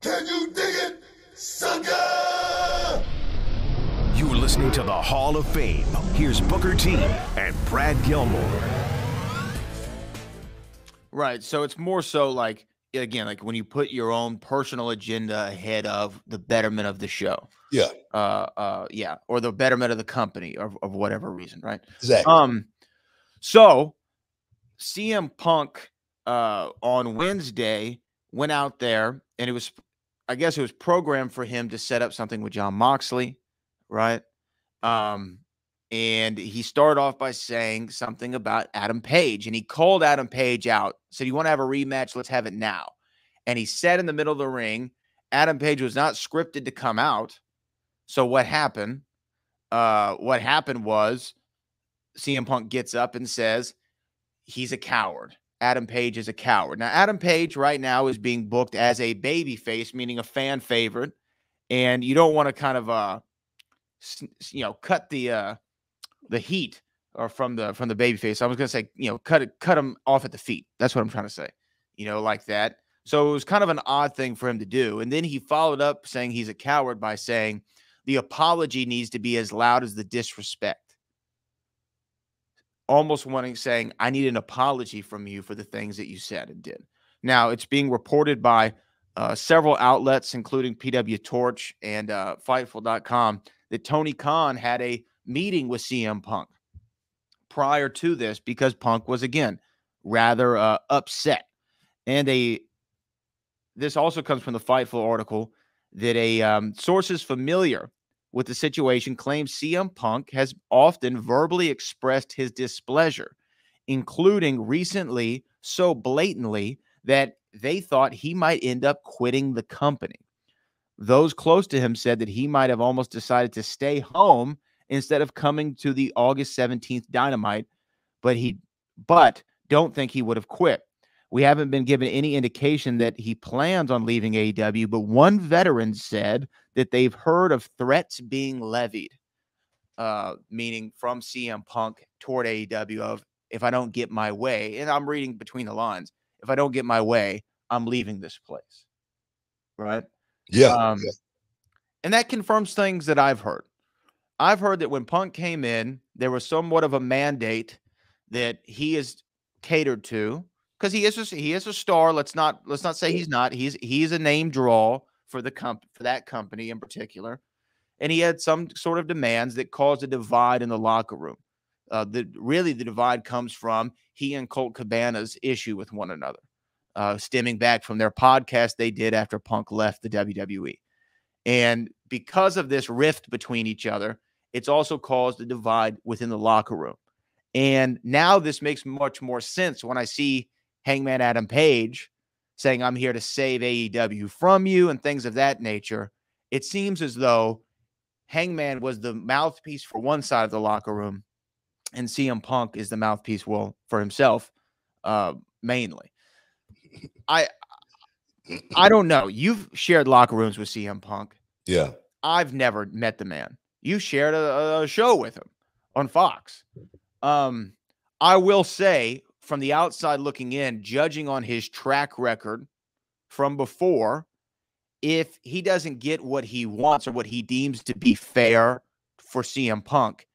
Can you dig it, sucker? You're listening to the Hall of Fame. Here's Booker T and Brad Gilmore. Right. So it's more so like, again, like when you put your own personal agenda ahead of the betterment of the show. Yeah. Yeah. Or the betterment of the company of whatever reason. Right. Exactly. So CM Punk on Wednesday went out there and I guess it was programmed for him to set up something with Jon Moxley, right? And he started off by saying something about Adam Page, and he called Adam Page out, said, "You want to have a rematch? Let's have it now." And he said in the middle of the ring, Adam Page was not scripted to come out. So what happened? What happened was CM Punk gets up and says, he's a coward. Adam Page is a coward. Now, Adam Page right now is being booked as a babyface, meaning a fan favorite, and you don't want to kind of cut the heat or from the babyface. I was going to say, cut him off at the feet. That's what I'm trying to say. Like that. So it was kind of an odd thing for him to do. And then he followed up saying he's a coward by saying the apology needs to be as loud as the disrespect. Almost saying, I need an apology from you for the things that you said and did. Now, it's being reported by several outlets, including PW Torch and Fightful.com, that Tony Khan had a meeting with CM Punk prior to this because Punk was, again, rather upset. And this also comes from the Fightful article that sources familiar with the situation claims CM Punk has often verbally expressed his displeasure, including recently so blatantly that they thought he might end up quitting the company. Those close to him said that he might have almost decided to stay home instead of coming to the August 17th Dynamite, but don't think he would have quit. We haven't been given any indication that he plans on leaving AEW, but one veteran said that they've heard of threats being levied, meaning from CM Punk toward AEW of, if I don't get my way, and I'm reading between the lines, if I don't get my way, I'm leaving this place. Right? Yeah. And that confirms things that I've heard. I've heard that when Punk came in, there was somewhat of a mandate that he is catered to, because he is a star. Let's not say he's not. He's a name draw for that company in particular, and he had some sort of demands that caused a divide in the locker room. The divide comes from he and Colt Cabana's issue with one another, stemming back from their podcast they did after Punk left the WWE, and because of this rift between each other, it's also caused a divide within the locker room. And now this makes much more sense when I see Hangman Adam Page saying, I'm here to save AEW from you and things of that nature. It seems as though Hangman was the mouthpiece for one side of the locker room, and CM Punk is the mouthpiece, for himself, mainly. I don't know. You've shared locker rooms with CM Punk. Yeah. I've never met the man. You shared a show with him on Fox. I will say, from the outside looking in, judging on his track record from before, if he doesn't get what he wants or what he deems to be fair for CM Punk,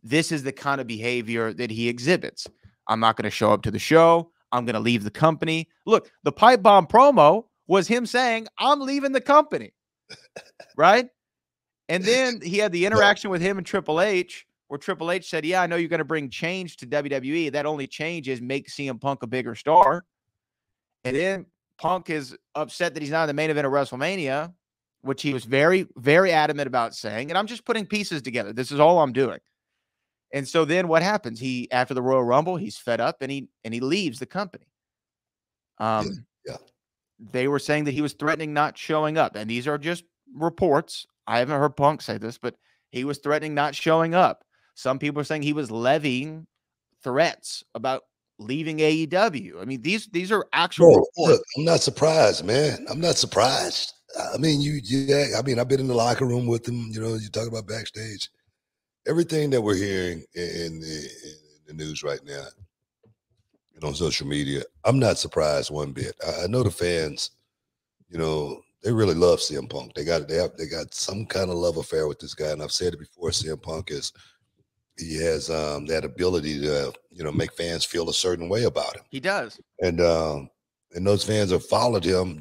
this is the kind of behavior that he exhibits. I'm not going to show up to the show. I'm going to leave the company. Look, the pipe bomb promo was him saying, I'm leaving the company. Right? And then he had the interaction with him and Triple H, where Triple H said, yeah, I know you're going to bring change to WWE. That only change is make CM Punk a bigger star. And then Punk is upset that he's not in the main event of WrestleMania, which he was very, very adamant about saying. And I'm just putting pieces together. This is all I'm doing. And so then what happens? After the Royal Rumble, he's fed up and he leaves the company. They were saying that he was threatening not showing up. And these are just reports. I haven't heard Punk say this, but he was threatening not showing up. Some people are saying he was levying threats about leaving AEW. I mean, these are actual reports. Look, I'm not surprised, man. I'm not surprised. I mean, I've been in the locker room with him. You talk about backstage. Everything that we're hearing in the news right now and on social media, I'm not surprised one bit. I know the fans, they really love CM Punk. They got some kind of love affair with this guy, and I've said it before. CM Punk he has that ability to make fans feel a certain way about him. He does, and those fans have followed him,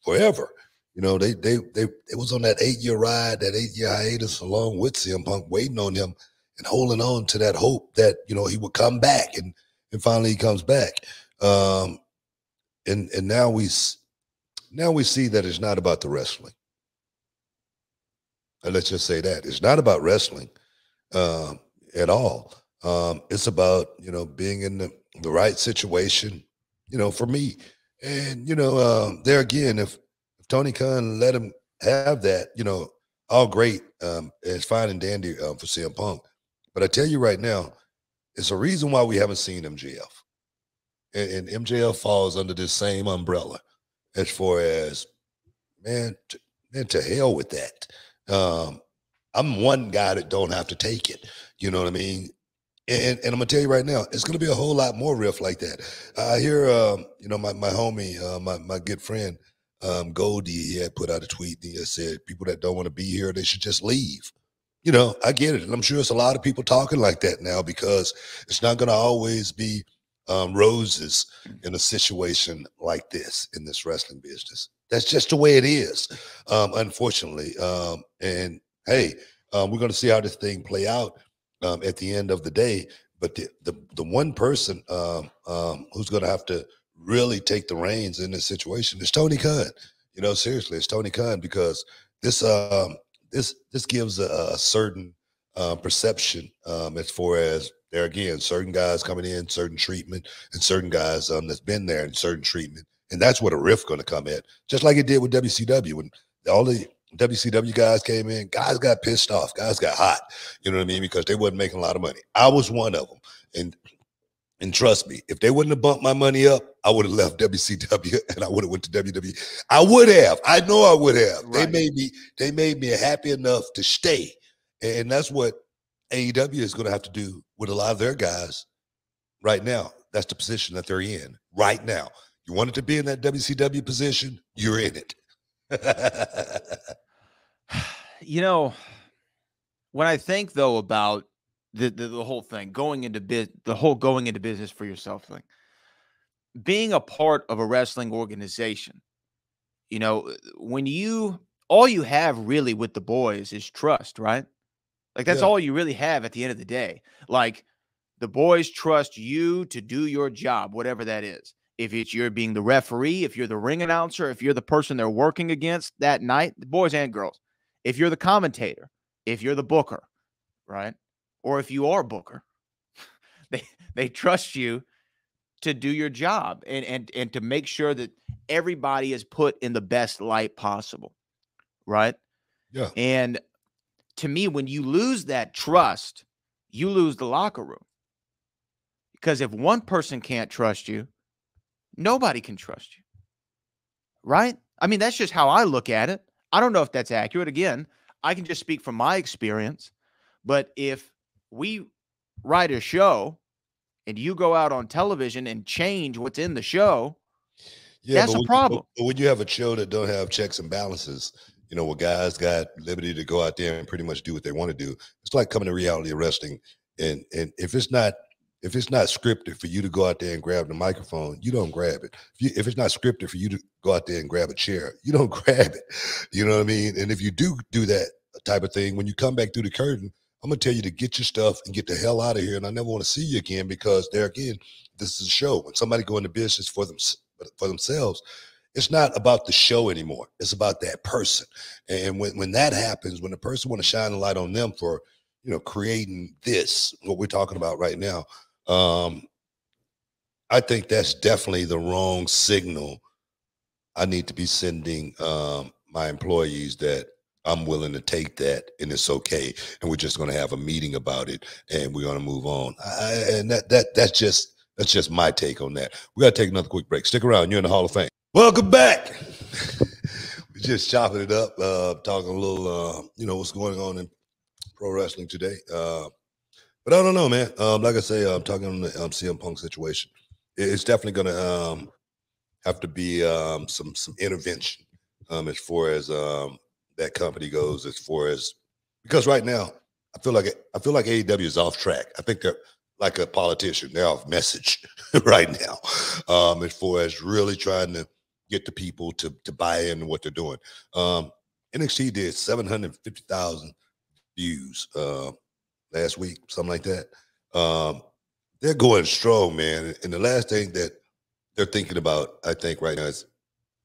forever. They it was on that 8-year ride, that 8-year hiatus, along with CM Punk, waiting on him and holding on to that hope that he would come back, and finally he comes back. And now we see that it's not about the wrestling. And let's just say that it's not about wrestling at all. It's about being in the right situation, for me. And there again, if Tony Khan let him have that, all great. It's fine and dandy for CM Punk. But I tell you right now, it's a reason why we haven't seen MJF. And MJF falls under this same umbrella as far as, man, to hell with that. I'm one guy that don't have to take it. You know what I mean? And I'm gonna tell you right now, it's gonna be a whole lot more riff like that. I hear, my homie, my good friend, Goldie, he had put out a tweet and he said, people that don't want to be here, they should just leave. I get it. And I'm sure it's a lot of people talking like that now, because it's not gonna always be roses in a situation like this in this wrestling business. That's just the way it is, unfortunately. And hey, we're going to see how this thing play out at the end of the day. But the one person who's going to have to really take the reins in this situation is Tony Khan. Seriously, it's Tony Khan, because this gives a certain perception as far as, there again, certain guys coming in, certain treatment, and certain guys that's been there in certain treatment. And that's where the riff going to come in, just like it did with WCW. When all the WCW guys came in, guys got pissed off, guys got hot, you know what I mean, because they wasn't making a lot of money. I was one of them. And trust me, if they wouldn't have bumped my money up, I would have left WCW and I would have went to WWE. I would have. I know I would have. Right. They made me happy enough to stay. And that's what AEW is going to have to do with a lot of their guys right now. That's the position that they're in right now. You wanted to be in that WCW position, you're in it. When I think though about the whole thing, going into business for yourself thing, being a part of a wrestling organization, when all you have really with the boys is trust, right? Like that's all you really have at the end of the day. Like the boys trust you to do your job, whatever that is. If it's you're being the referee, if you're the ring announcer, if you're the person they're working against that night, the boys and girls, if you're the commentator, if you're the booker, right? Or if you are booker, they trust you to do your job and to make sure that everybody is put in the best light possible, right? Yeah. And to me, when you lose that trust, you lose the locker room. Because if one person can't trust you, nobody can trust you, right? I mean, that's just how I look at it. I don't know if that's accurate. Again, I can just speak from my experience. But if we write a show and you go out on television and change what's in the show, that's a problem. But when you have a show that don't have checks and balances, where guys got liberty to go out there and pretty much do what they want to do, it's like coming to reality wrestling. And if it's not scripted for you to go out there and grab the microphone, you don't grab it. If it's not scripted for you to go out there and grab a chair, you don't grab it. You know what I mean? And if you do that type of thing, when you come back through the curtain, I'm going to tell you to get your stuff and get the hell out of here. And I never want to see you again, because there again, this is a show. When somebody go into business for themselves, it's not about the show anymore. It's about that person. And when that happens, when the person want to shine a light on them for, creating this, what we're talking about right now, I think that's definitely the wrong signal. I need to be sending my employees that I'm willing to take that and it's okay. And we're just going to have a meeting about it and we're going to move on. And that's just my take on that. We got to take another quick break. Stick around. You're in the Hall of Fame. Welcome back. We're just chopping it up, talking a little, what's going on in pro wrestling today. But I don't know, man. Like I say, I'm talking on the CM Punk situation. It's definitely going to have to be some intervention as far as that company goes, as far as because right now I feel like AEW is off track. I think they're like a politician; they're off message right now, as far as really trying to get the people to buy into what they're doing. NXT did 750,000 views last week, something like that. They're going strong, man. And the last thing that they're thinking about, I think, right now is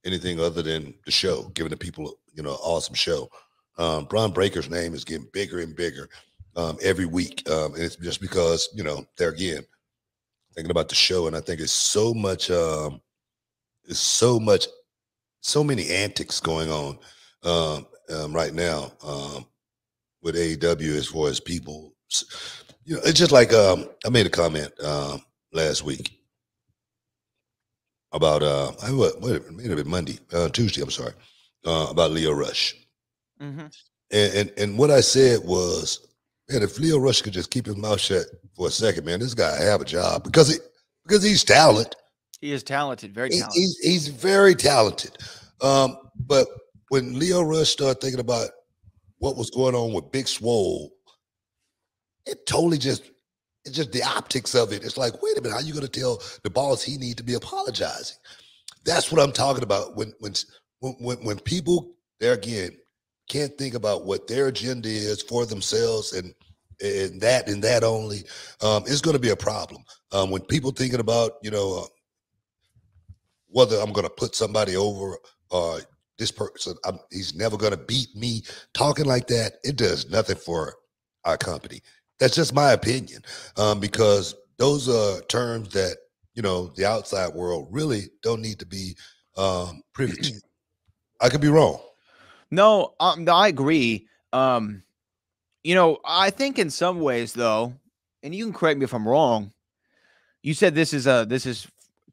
anything other than the show, giving the people, an awesome show. Braun Breaker's name is getting bigger and bigger every week. And it's just because, they're again thinking about the show. And I think it's so many antics going on right now with AEW as far as people. It's just like I made a comment last week about it may have been Monday, Tuesday. I'm sorry, about Leo Rush, and what I said was, man, if Leo Rush could just keep his mouth shut for a second, man, this guy have a job because he's talented. He is talented, very talented. He's very talented. But when Leo Rush started thinking about what was going on with Big Swole, it totally it's just the optics of it. It's like, wait a minute, how are you going to tell the boss he need to be apologizing? That's what I'm talking about. When people there again can't think about what their agenda is for themselves and that only, it's going to be a problem. When people thinking about whether I'm going to put somebody over or this person, he's never going to beat me. Talking like that, it does nothing for our company. That's just my opinion, because those are terms that, the outside world really don't need to be privy to. I could be wrong. No, I agree. I think in some ways, though, and you can correct me if I'm wrong, you said this is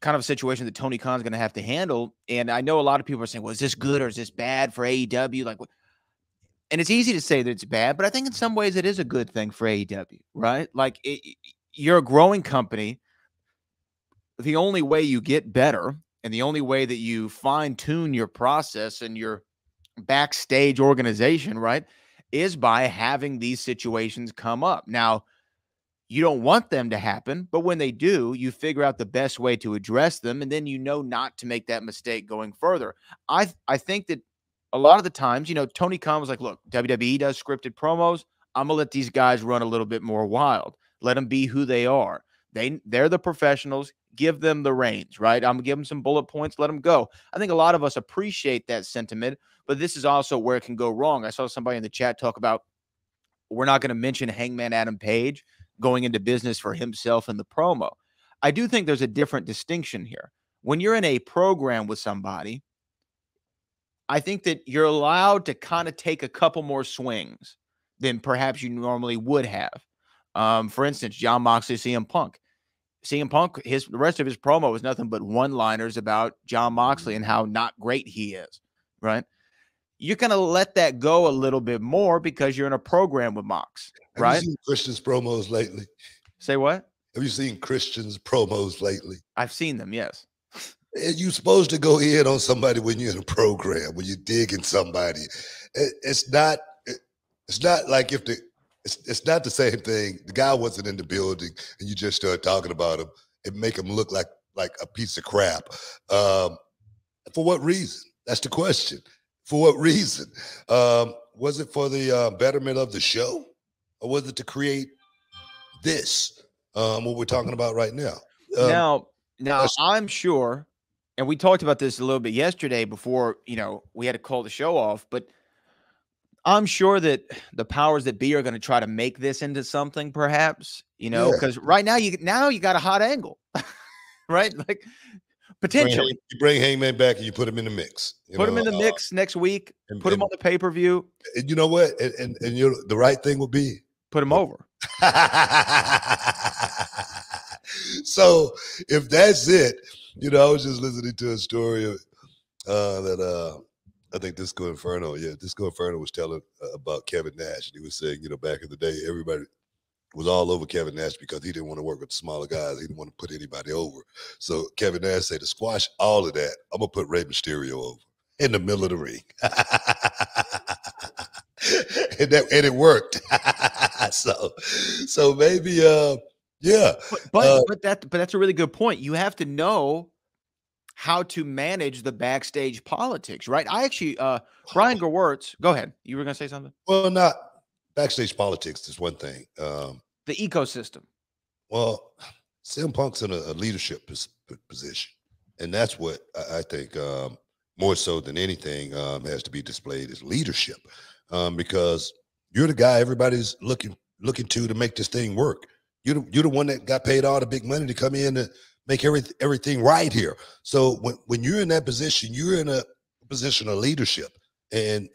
kind of a situation that Tony Khan's going to have to handle. And I know a lot of people are saying, well, is this good or is this bad for AEW? And it's easy to say that it's bad, but I think in some ways it is a good thing for AEW, right? Like you're a growing company. The only way you get better and the only way that you fine tune your process and your backstage organization, right, is by having these situations come up. Now, you don't want them to happen, but when they do, you figure out the best way to address them, and then not to make that mistake going further. I think that a lot of the times, Tony Khan was like, look, WWE does scripted promos. I'm going to let these guys run a little bit more wild. Let them be who they are. They're the professionals. Give them the reins, right? I'm going to give them some bullet points. Let them go. I think a lot of us appreciate that sentiment, but this is also where it can go wrong. I saw somebody in the chat talk about, we're not going to mention Hangman Adam Page going into business for himself in the promo. I do think there's a different distinction here. When you're in a program with somebody, I think that you're allowed to kind of take a couple more swings than perhaps you normally would have. For instance, Jon Moxley, CM Punk. CM Punk, the rest of his promo was nothing but one-liners about Jon Moxley and how not great he is, right? You're going to let that go a little bit more because you're in a program with Mox, right? Have you seen Christian's promos lately? Say what? Have you seen Christian's promos lately? I've seen them, yes. You're supposed to go in on somebody when you're in a program, when you're digging somebody. It's not like it's not the same thing. The guy wasn't in the building and you just start talking about him and make him look like a piece of crap. For what reason? That's the question. For what reason? Was it for the betterment of the show, or was it to create this, what we're talking about right now? Now I'm sure, and we talked about this a little bit yesterday before, we had to call the show off, but I'm sure that the powers that be are going to try to make this into something, perhaps, because right now you got a hot angle, right? Like potentially. You bring Hangman back and you put him in the mix. Put him in the mix next week. Put him on the pay-per-view. And you know what? And the right thing would be put him over. So if that's it, I was just listening to a story that I think Disco Inferno was telling about Kevin Nash. And he was saying, back in the day, everybody was all over Kevin Nash because he didn't want to work with the smaller guys. He didn't want to put anybody over. So Kevin Nash said, to squash all of that, I'm going to put Rey Mysterio over. in the middle of the ring. and it worked. so maybe yeah. But that's a really good point. You have to know how to manage the backstage politics, right? I actually Brian Gewirtz, go ahead. You were gonna say something? Well, not backstage politics is one thing. The ecosystem. Well, CM Punk's in a leadership position, and that's what I think more so than anything has to be displayed is leadership, because you're the guy everybody's looking to make this thing work. You're the one that got paid all the big money to come in and make everything right here. So when you're in that position, you're in a position of leadership, and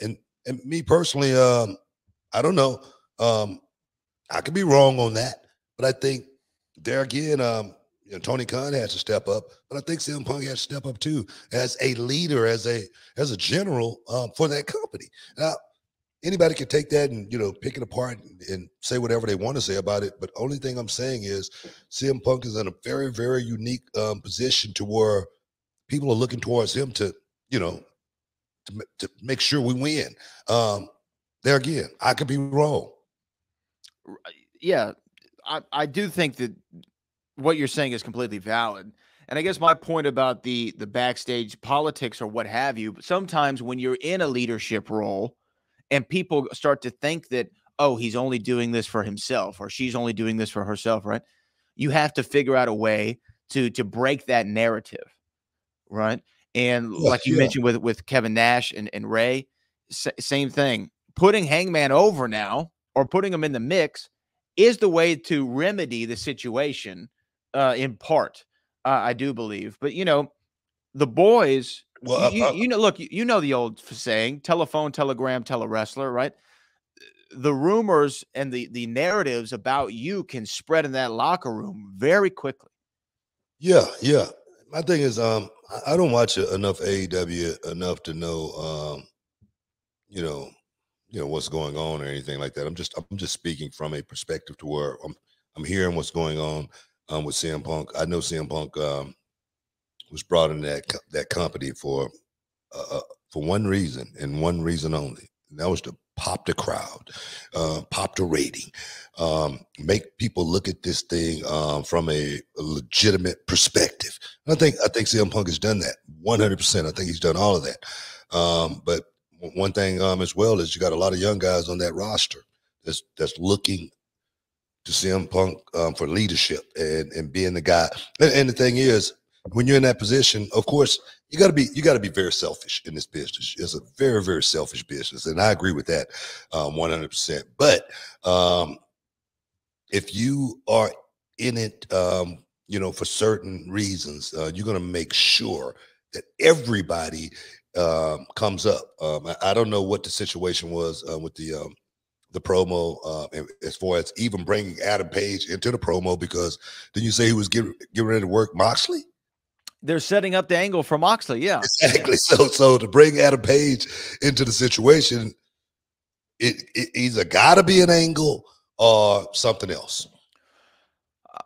me personally, I don't know, I could be wrong on that, but I think. There again, Tony Khan has to step up, but I think CM Punk has to step up too as a leader, as a general for that company. Now, anybody can take that and pick it apart and say whatever they want to say about it. But only thing I'm saying is CM Punk is in a very, very unique position to where people are looking towards him to make sure we win. There again, I could be wrong. Yeah. I do think that what you're saying is completely valid. And I guess my point about the backstage politics or what have you, sometimes when you're in a leadership role and people start to think that, oh, he's only doing this for himself or she's only doing this for herself, right? You have to figure out a way to break that narrative, right? And like you mentioned with Kevin Nash and Ray, same thing. Putting Hangman over now or putting him in the mix is the way to remedy the situation, in part, I do believe. But, the boys, Well, look, the old saying, telephone, telegram, tele-wrestler, right? The rumors and the narratives about you can spread in that locker room very quickly. Yeah. My thing is, I don't watch enough AEW enough to know, what's going on or anything like that. I'm just speaking from a perspective to where I'm hearing what's going on with CM Punk. I know CM Punk was brought in that company for one reason and one reason only, and that was to pop the crowd, pop the rating, make people look at this thing from a legitimate perspective. And I think CM Punk has done that 100%. I think he's done all of that. But one thing as well is you got a lot of young guys on that roster that's looking to CM Punk for leadership and being the guy. And the thing is, when you're in that position, of course, you got to be very selfish in this business. It's a very, very selfish business, and I agree with that 100%. But if you are in it, for certain reasons, you're going to make sure that everybody comes up. I don't know what the situation was with the promo as far as even bringing Adam Page into the promo, because didn't you say he was getting ready to work Moxley? They're setting up the angle for Moxley, yeah. Exactly. So to bring Adam Page into the situation, it either got to be an angle or something else.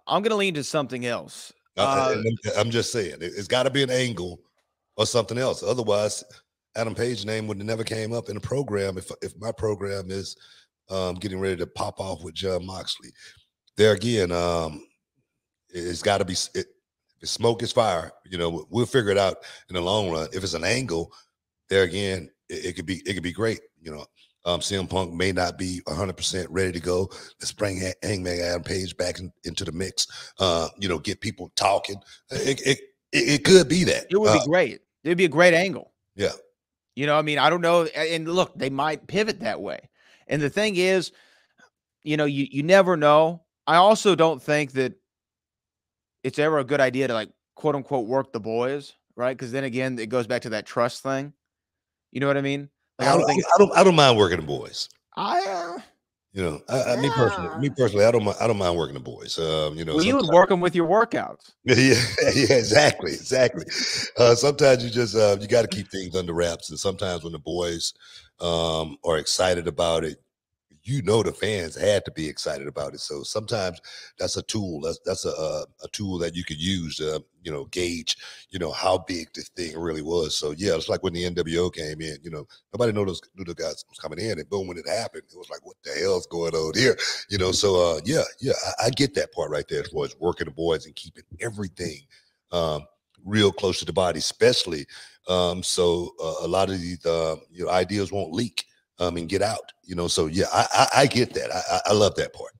I'm going to lean to something else. I'm just saying, it's got to be an angle or something else. Otherwise, Adam Page's name would have never came up in the program if my program is getting ready to pop off with John Moxley. There again, it's got to be if smoke is fire. We'll figure it out in the long run. If it's an angle, there again, it could be great. CM Punk may not be 100% ready to go. Let's bring Hangman Adam Page back into the mix. Get people talking. It could be that. It would be great. It'd be a great angle. Yeah. I don't know. And look, they might pivot that way. And the thing is, you never know. I also don't think that it's ever a good idea to, like, quote unquote, work the boys, right? Because then again, it goes back to that trust thing. You know what I mean? Like, I don't mind working the boys. Me personally, I don't mind working the boys. Well, you would work them with your workouts. Yeah, exactly. Sometimes you just you got to keep things under wraps, and sometimes when the boys are excited about it, the fans had to be excited about it. So sometimes that's a tool. That's a tool that you could use to, gauge, how big this thing really was. So yeah, it's like when the NWO came in, nobody knew the guys was coming in, and boom, when it happened, it was like, what the hell's going on here? So I get that part right there as far as working the boys and keeping everything real close to the body, especially so a lot of these ideas won't leak and get out. So yeah, I get that. I love that part.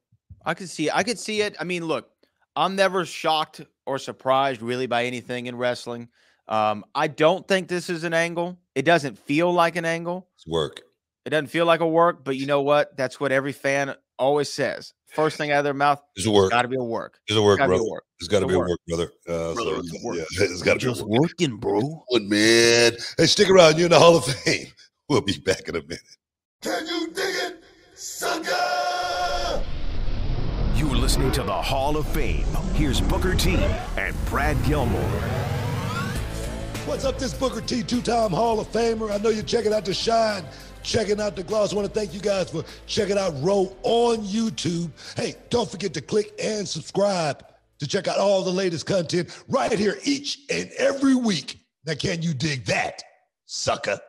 I could see it. I mean, look, I'm never shocked or surprised really by anything in wrestling. I don't think this is an angle. It doesn't feel like an angle. It's work. It doesn't feel like a work, but you know what? That's what every fan always says. First thing out of their mouth, it's a work. Got to be a work. It's a work, bro. It's got to be a work, brother. Yeah, it's got to be just working, bro. Man, hey, stick around. You're in the Hall of Fame. We'll be back in a minute. Can you dig it, sucker? You're listening to the Hall of Fame. Here's Booker T and Brad Gilmore. What's up, this Booker T, two-time Hall of Famer. I know you're checking out the shine, checking out the gloss. I want to thank you guys for checking out Row on YouTube. Hey, don't forget to click and subscribe to check out all the latest content right here each and every week. Now, can you dig that, sucker?